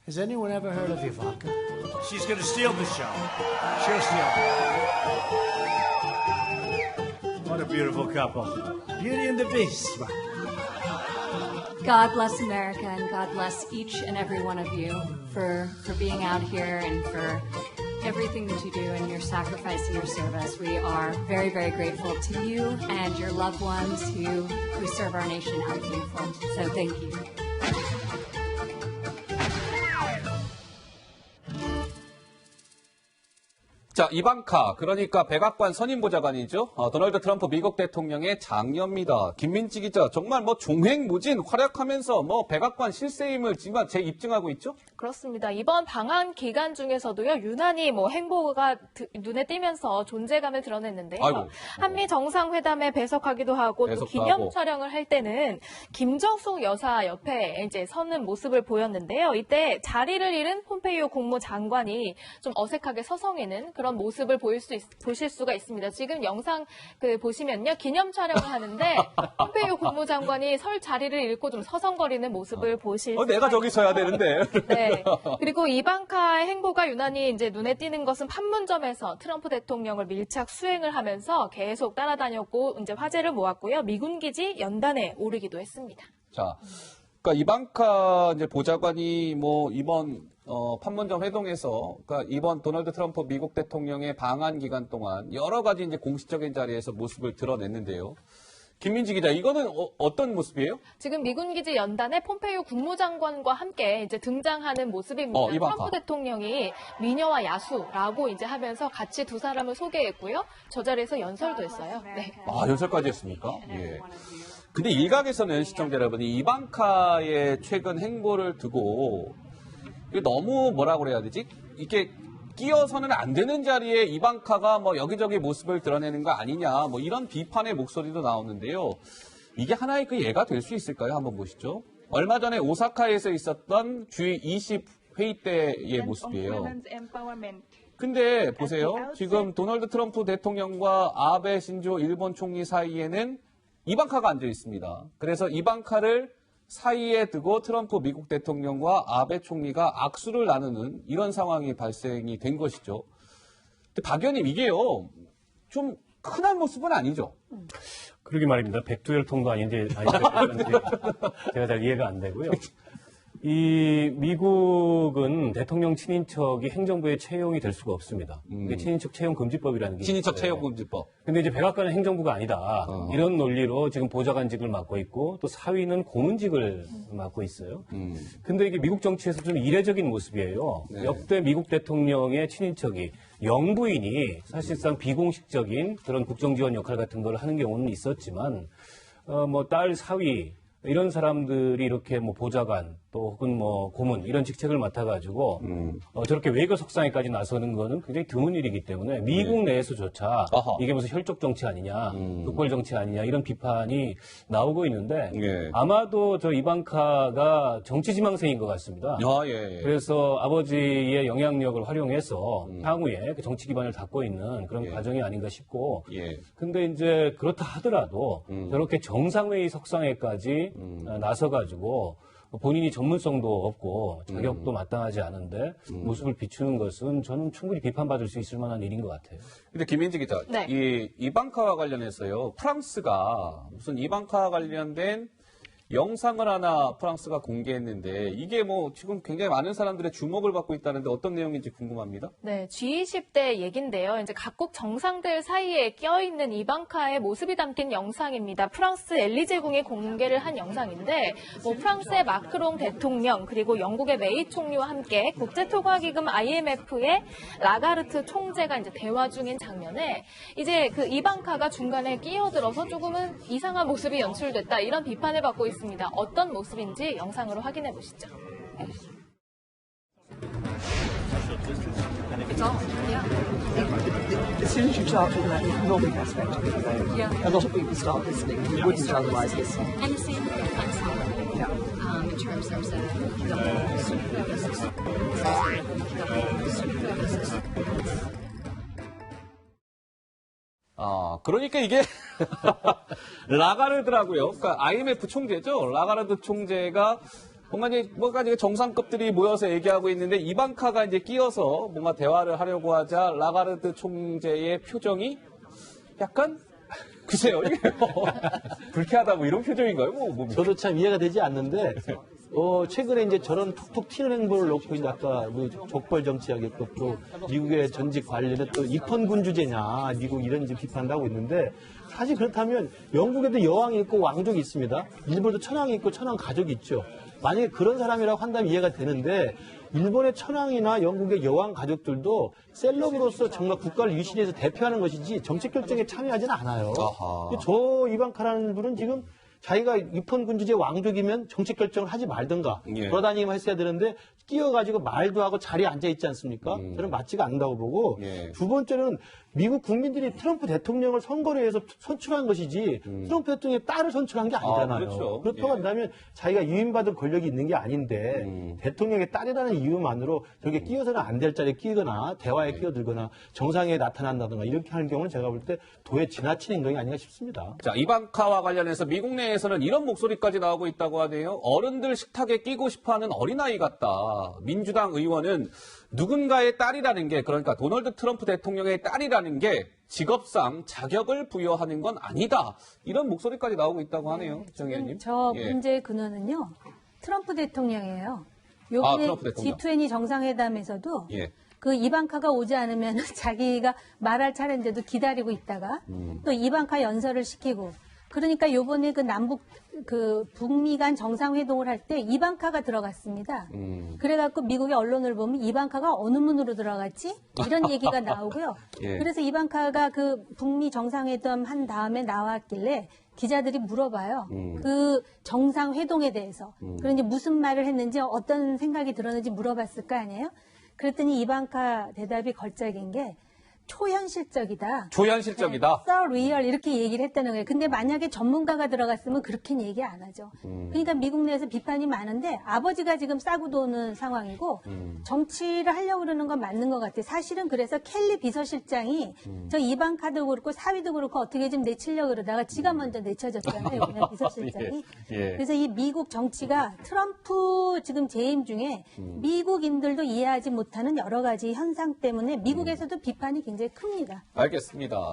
Has anyone ever heard of Ivanka? She's going to steal the show. She'll steal it. What a beautiful couple. Beauty and the Beast. God bless America, and God bless each and every one of you for being out here and for everything that you do and your sacrifice and your service. We are very, very grateful to you and your loved ones who serve our nation out of uniform. So thank you. 자, 이방카, 그러니까 백악관 선임보좌관이죠. 도널드 트럼프 미국 대통령의 장녀입니다. 김민지 기자, 정말 뭐 종횡무진 활약하면서 뭐 백악관 실세임을 재입증하고 있죠? 그렇습니다. 이번 방한 기간 중에서도요, 유난히 뭐 행보가 눈에 띄면서 존재감을 드러냈는데요. 아이고. 한미 정상회담에 배석하기도 하고 또 기념 촬영을 할 때는 김정숙 여사 옆에 이제 서는 모습을 보였는데요. 이때 자리를 잃은 폼페이오 국무장관이 좀 어색하게 서성이는 그런 모습을 보실 수가 있습니다. 지금 영상 보시면요, 기념 촬영을 하는데 폼페이오 국무장관이 설 자리를 잃고 좀 서성거리는 모습을 보실 수 내가 저기 서야 되는데. 네. 그리고 이방카의 행보가 유난히 이제 눈에 띄는 것은 판문점에서 트럼프 대통령을 밀착 수행을 하면서 계속 따라다녔고 이제 화제를 모았고요. 미군 기지 연단에 오르기도 했습니다. 자, 그러니까 이방카 이제 보좌관이 뭐 이번 판문점 회동에서, 그러니까 이번 도널드 트럼프 미국 대통령의 방한 기간 동안 여러 가지 이제 공식적인 자리에서 모습을 드러냈는데요. 김민지 기자, 이거는 어떤 모습이에요? 지금 미군 기지 연단에 폼페이오 국무장관과 함께 이제 등장하는 모습입니다. 트럼프 대통령이 미녀와 야수라고 이제 하면서 같이 두 사람을 소개했고요. 저 자리에서 연설도 했어요. 네. 아, 연설까지 했습니까? 예. 근데 일각에서는 시청자 여러분이 이방카의 최근 행보를 두고 너무 뭐라고 그래야 되지? 이게 끼어서는 안 되는 자리에 이방카가 뭐 여기저기 모습을 드러내는 거 아니냐, 뭐 이런 비판의 목소리도 나오는데요. 이게 하나의 그 예가 될 수 있을까요? 한번 보시죠. 얼마 전에 오사카에서 있었던 G20 회의 때의 모습이에요. 근데 보세요. 지금 도널드 트럼프 대통령과 아베 신조 일본 총리 사이에는 이방카가 앉아 있습니다. 그래서 이방카를 사이에 두고 트럼프 미국 대통령과 아베 총리가 악수를 나누는 이런 상황이 발생이 된 것이죠. 근데 박 의원님, 이게요, 좀 흔한 모습은 아니죠? 그러게 말입니다. 백두혈통도 아닌데, 제가 잘 이해가 안 되고요. 이 미국은 대통령 친인척이 행정부에 채용이 될 수가 없습니다. 이게 친인척 채용 금지법이라는 게 친인척 채용 금지법. 근데 이제 백악관은 행정부가 아니다. 이런 논리로 지금 보좌관직을 맡고 있고 또 사위는 고문직을 맡고 있어요. 근데 이게 미국 정치에서 좀 이례적인 모습이에요. 네. 역대 미국 대통령의 친인척이 영부인이 사실상 비공식적인 그런 국정지원 역할 같은 걸 하는 경우는 있었지만 뭐 딸 사위 이런 사람들이 이렇게 뭐 보좌관 또 혹은 뭐 고문 이런 직책을 맡아가지고 저렇게 외교 석상에까지 나서는 거는 굉장히 드문 일이기 때문에 미국 내에서조차 이게 무슨 혈족 정치 아니냐, 국벌 정치 아니냐 이런 비판이 나오고 있는데 아마도 저 이방카가 정치 지망생인 것 같습니다. 그래서 아버지의 영향력을 활용해서 향후에 그 정치 기반을 닦고 있는 그런 과정이 아닌가 싶고, 근데 이제 그렇다 하더라도 저렇게 정상회의 석상에까지 나서가지고 본인이 전문성도 없고 자격도 마땅하지 않은데 모습을 비추는 것은 저는 충분히 비판받을 수 있을 만한 일인 것 같아요. 근데 김민지 기자, 네. 이 이방카와 관련해서요, 프랑스가 무슨 이방카와 관련된 영상을 하나 프랑스가 공개했는데 이게 뭐 지금 굉장히 많은 사람들의 주목을 받고 있다는데 어떤 내용인지 궁금합니다. 네, G20 때 얘긴데요. 이제 각국 정상들 사이에 껴있는 이방카의 모습이 담긴 영상입니다. 프랑스 엘리제궁이 공개를 한 영상인데, 뭐 프랑스의 마크롱 대통령 그리고 영국의 메이 총리와 함께 국제토화기금 IMF의 라가르트 총재가 이제 대화 중인 장면에 이제 그 이방카가 중간에 끼어들어서 조금은 이상한 모습이 연출됐다 이런 비판을 받고 있습니다. 어떤 모습인지 영상으로 확인해 보시죠. As soon as you start talking about the economic aspect of it, though, a lot of people start listening who wouldn't otherwise listen. And the same with in terms of 그러니까 이게 라가르드라고요. 그러니까 IMF 총재죠. 라가르드 총재가 뭔가 이제 정상급들이 모여서 얘기하고 있는데 이방카가 이제 끼어서 뭔가 대화를 하려고 하자 라가르드 총재의 표정이 약간 글쎄요, 이게 불쾌하다 뭐 이런 표정인가요? 저도 참 이해가 되지 않는데, 최근에 이제 저런 툭툭 튀는 행보를 놓고 이제 아까 뭐 족벌 정치하겠고 또 미국의 전직 관련해 또 입헌군 주제냐, 미국 이런 이제 비판도 하고 있는데, 사실 그렇다면 영국에도 여왕이 있고 왕족이 있습니다. 일본에도 천황이 있고 천황 가족이 있죠. 만약에 그런 사람이라고 한다면 이해가 되는데, 일본의 천황이나 영국의 여왕 가족들도 셀럽으로서 정말 국가를 유신해서 대표하는 것이지 정책 결정에 참여하지는 않아요. 저 이방카라는 분은 지금 자기가 입헌군 주제 왕족이면 정책 결정을 하지 말든가 돌아다니기만 했어야 되는데 끼어가지고 말도 하고 자리에 앉아있지 않습니까? 저는 맞지가 않는다고 보고 두 번째는 미국 국민들이 트럼프 대통령을 선거를 해서 선출한 것이지 트럼프 대통령의 딸을 선출한 게 아니잖아요. 그렇죠. 그렇다고 한다면 자기가 유인받은 권력이 있는 게 아닌데 대통령의 딸이라는 이유만으로 저게 끼어서는 안 될 자리에 끼거나 대화에 끼어들거나 정상회에 나타난다든가 이렇게 하는 경우는 제가 볼 때 도에 지나친 행동이 아닌가 싶습니다. 자, 이방카와 관련해서 미국 내에서는 이런 목소리까지 나오고 있다고 하네요. 어른들 식탁에 끼고 싶어하는 어린아이 같다. 민주당 의원은 누군가의 딸이라는 게, 그러니까 도널드 트럼프 대통령의 딸이라는 게 직업상 자격을 부여하는 건 아니다. 이런 목소리까지 나오고 있다고 하네요. 정 의원님. 저 문제의 근원은요. 트럼프 대통령이에요. 트럼프 대통령. G20 정상회담에서도 예. 그 이방카가 오지 않으면 자기가 말할 차례인데도 기다리고 있다가 또 이방카 연설을 시키고, 그러니까 요번에 북미 간 정상회동을 할 때 이방카가 들어갔습니다. 그래갖고 미국의 언론을 보면 이방카가 어느 문으로 들어갔지? 이런 얘기가 나오고요. 예. 그래서 이방카가 그 북미 정상회담 한 다음에 나왔길래 기자들이 물어봐요. 그 정상회동에 대해서. 그런지 무슨 말을 했는지 어떤 생각이 들었는지 물어봤을 거 아니에요? 그랬더니 이방카 대답이 걸작인 게 초현실적이다. 초현실적이다. surreal 이렇게 얘기를 했다는 거예요. 근데 만약에 전문가가 들어갔으면 그렇게는 얘기 안 하죠. 그러니까 미국 내에서 비판이 많은데 아버지가 지금 싸고 도는 상황이고 정치를 하려고 그러는 건 맞는 것 같아요. 사실은 그래서 켈리 비서실장이 저 이방카도 그렇고 사위도 그렇고 어떻게 좀 내치려고 그러다가 지가 먼저 내쳐졌잖아요. 그냥 비서실장이. 예. 그래서 이 미국 정치가 트럼프 지금 재임 중에 미국인들도 이해하지 못하는 여러 가지 현상 때문에 미국에서도 비판이 굉장히 큽니다. 알겠습니다.